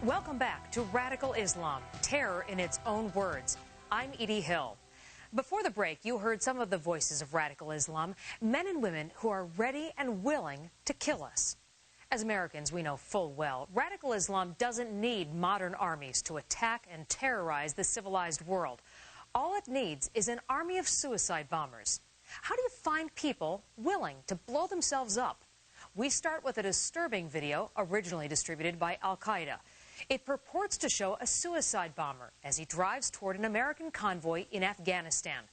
Welcome back to Radical Islam, terror in its own words. I'm Edie Hill. Before the break, you heard some of the voices of Radical Islam, men and women who are ready and willing to kill us. As Americans, we know full well, Radical Islam doesn't need modern armies to attack and terrorize the civilized world. All it needs is an army of suicide bombers. How do you find people willing to blow themselves up? We start with a disturbing video originally distributed by Al-Qaeda. It purports to show a suicide bomber as he drives toward an American convoy in Afghanistan.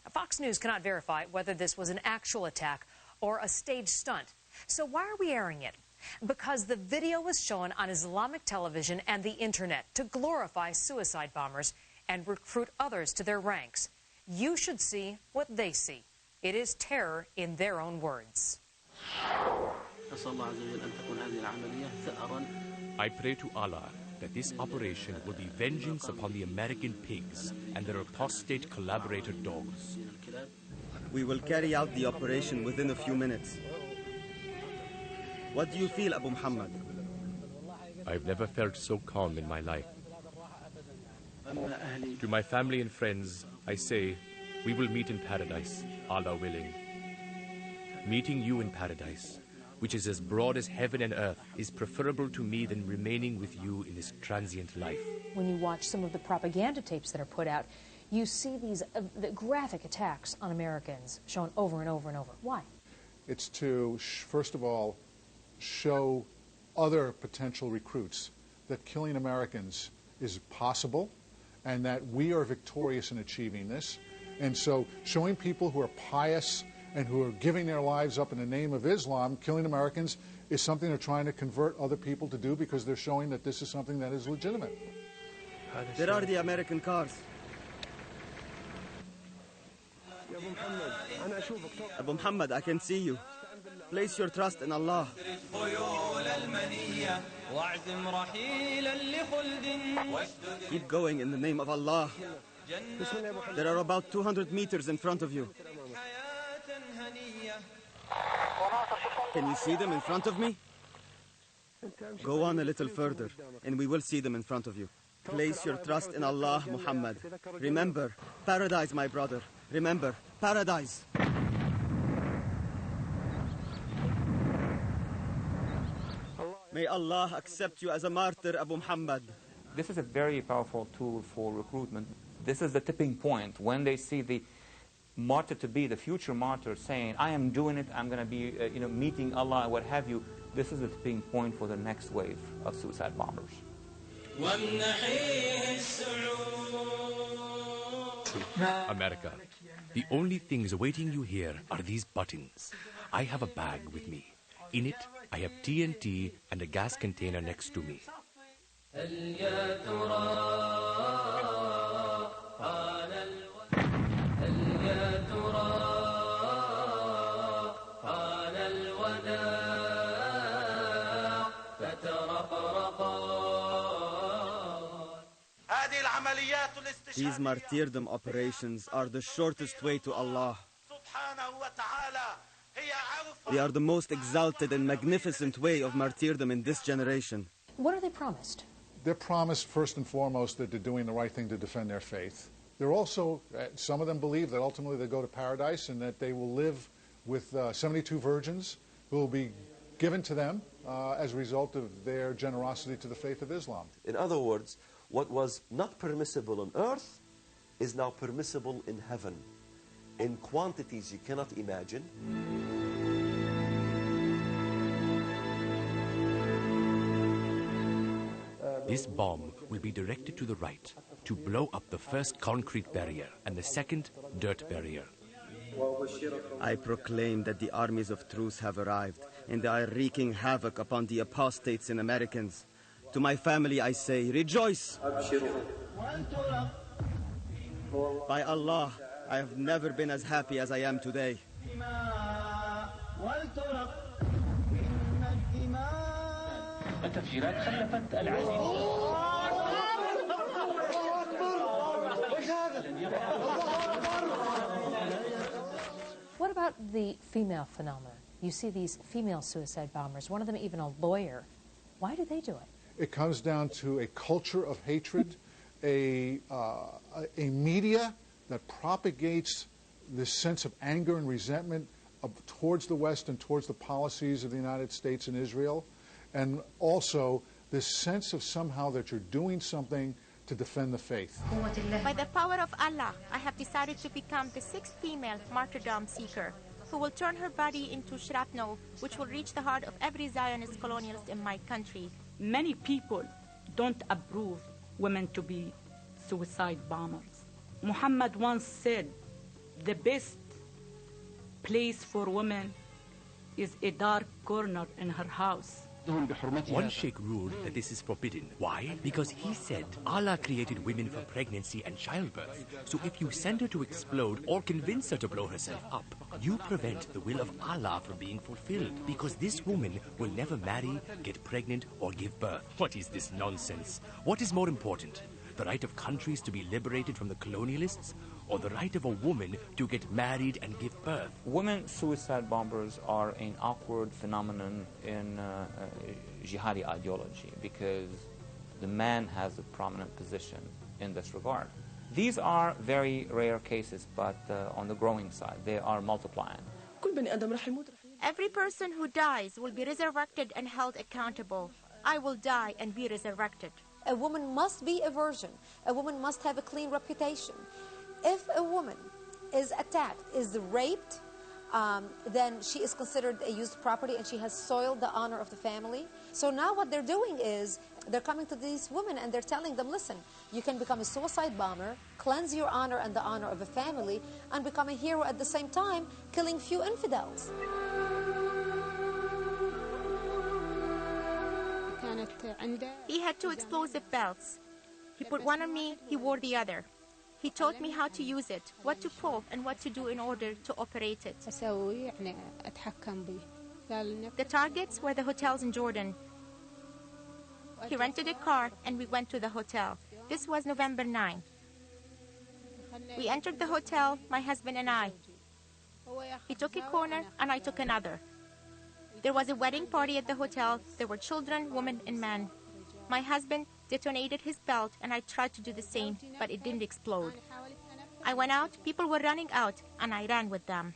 Now, Fox News cannot verify whether this was an actual attack or a staged stunt. So why are we airing it? Because the video was shown on Islamic television and the internet to glorify suicide bombers and recruit others to their ranks. You should see what they see. It is terror in their own words. I pray to Allah that this operation will be vengeance upon the American pigs and their apostate collaborator dogs. We will carry out the operation within a few minutes. What do you feel, Abu Muhammad? I've never felt so calm in my life. To my family and friends, I say, we will meet in paradise, Allah willing. Meeting you in paradise, which is as broad as heaven and earth, is preferable to me than remaining with you in this transient life. When you watch some of the propaganda tapes that are put out, you see these the graphic attacks on Americans shown over and over and over. Why? It's to, first of all, show other potential recruits that killing Americans is possible and that we are victorious in achieving this. And so showing people who are pious and who are giving their lives up in the name of Islam, killing Americans, is something they're trying to convert other people to do because they're showing that this is something that is legitimate. There are the American cars. Abu Muhammad, I can see you. Place your trust in Allah. Keep going in the name of Allah. There are about 200 meters in front of you. Can you see them in front of me? Go on a little further, and we will see them in front of you. Place your trust in Allah, Muhammad. Remember, paradise, my brother. Remember, paradise. May Allah accept you as a martyr, Abu Muhammad. This is a very powerful tool for recruitment. This is the tipping point. When they see the martyr-to-be, the future martyr, saying, I am doing it, I'm going to be meeting Allah, what have you, this is the tipping point for the next wave of suicide bombers. America, the only things awaiting you here are these buttons. I have a bag with me. In it, I have TNT and a gas container next to me. These martyrdom operations are the shortest way to Allah. They are the most exalted and magnificent way of martyrdom in this generation. What are they promised? They're promised, first and foremost, that they're doing the right thing to defend their faith. They're also, some of them believe that ultimately they go to paradise and that they will live with 72 virgins who will be given to them as a result of their generosity to the faith of Islam. In other words, what was not permissible on earth is now permissible in heaven, in quantities you cannot imagine. This bomb will be directed to the right to blow up the first concrete barrier and the second dirt barrier. I proclaim that the armies of truth have arrived and they are wreaking havoc upon the apostates and Americans. To my family I say, rejoice! By Allah, I have never been as happy as I am today. What about the female phenomenon? You see these female suicide bombers, one of them even a lawyer. Why do they do it? It comes down to a culture of hatred, a media that propagates this sense of anger and resentment towards the West and towards the policies of the United States and Israel, and also this sense of somehow that you're doing something to defend the faith. By the power of Allah, I have decided to become the 6th female martyrdom seeker who will turn her body into shrapnel, which will reach the heart of every Zionist colonialist in my country. Many people don't approve women to be suicide bombers. Muhammad once said, the best place for women is a dark corner in her house. One sheikh ruled that this is forbidden. Why? Because he said Allah created women for pregnancy and childbirth. So if you send her to explode or convince her to blow herself up, you prevent the will of Allah from being fulfilled, because this woman will never marry, get pregnant, or give birth. What is this nonsense? What is more important? The right of countries to be liberated from the colonialists, or the right of a woman to get married and give birth? Women suicide bombers are an awkward phenomenon in jihadi ideology, because the man has a prominent position in this regard. These are very rare cases, but on the growing side, they are multiplying. Every person who dies will be resurrected and held accountable. I will die and be resurrected. A woman must be a virgin. A woman must have a clean reputation. If a woman is attacked, is raped, then she is considered a used property and she has soiled the honor of the family. So now what they're doing is they're coming to these women and they're telling them, listen, you can become a suicide bomber, cleanse your honor and the honor of a family, and become a hero at the same time, killing few infidels. He had 2 explosive belts. He put one on me, he wore the other. He taught me how to use it, what to pull, and what to do in order to operate it. The targets were the hotels in Jordan. He rented a car and we went to the hotel. This was November 9. We entered the hotel, my husband and I. He took a corner and I took another. There was a wedding party at the hotel. There were children, women, and men. My husband detonated his belt and I tried to do the same, but it didn't explode. I went out, people were running out, and I ran with them.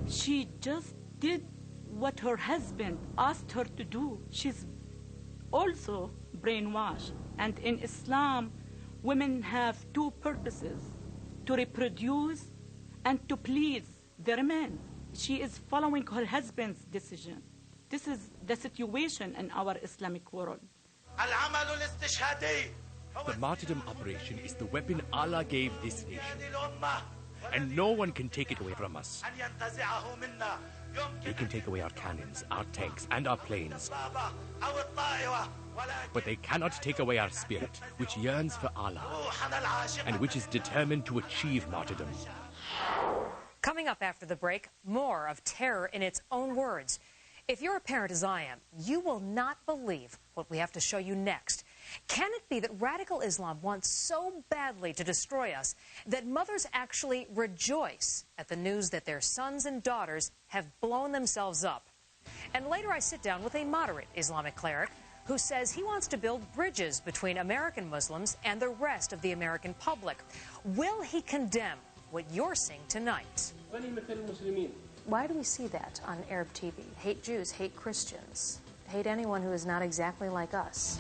She just did what her husband asked her to do. She's also brainwashed. And in Islam, women have 2 purposes: to reproduce and to please their men. She is following her husband's decision. This is the situation in our Islamic world. The martyrdom operation is the weapon Allah gave this nation, and no one can take it away from us. They can take away our cannons, our tanks, and our planes, but they cannot take away our spirit, which yearns for Allah and which is determined to achieve martyrdom. Coming up after the break, more of terror in its own words. If you're a parent as I am, you will not believe what we have to show you next. Can it be that radical Islam wants so badly to destroy us that mothers actually rejoice at the news that their sons and daughters have blown themselves up? And later I sit down with a moderate Islamic cleric who says he wants to build bridges between American Muslims and the rest of the American public. Will he condemn what you're seeing tonight? Why do we see that on Arab TV? Hate Jews, hate Christians, hate anyone who is not exactly like us.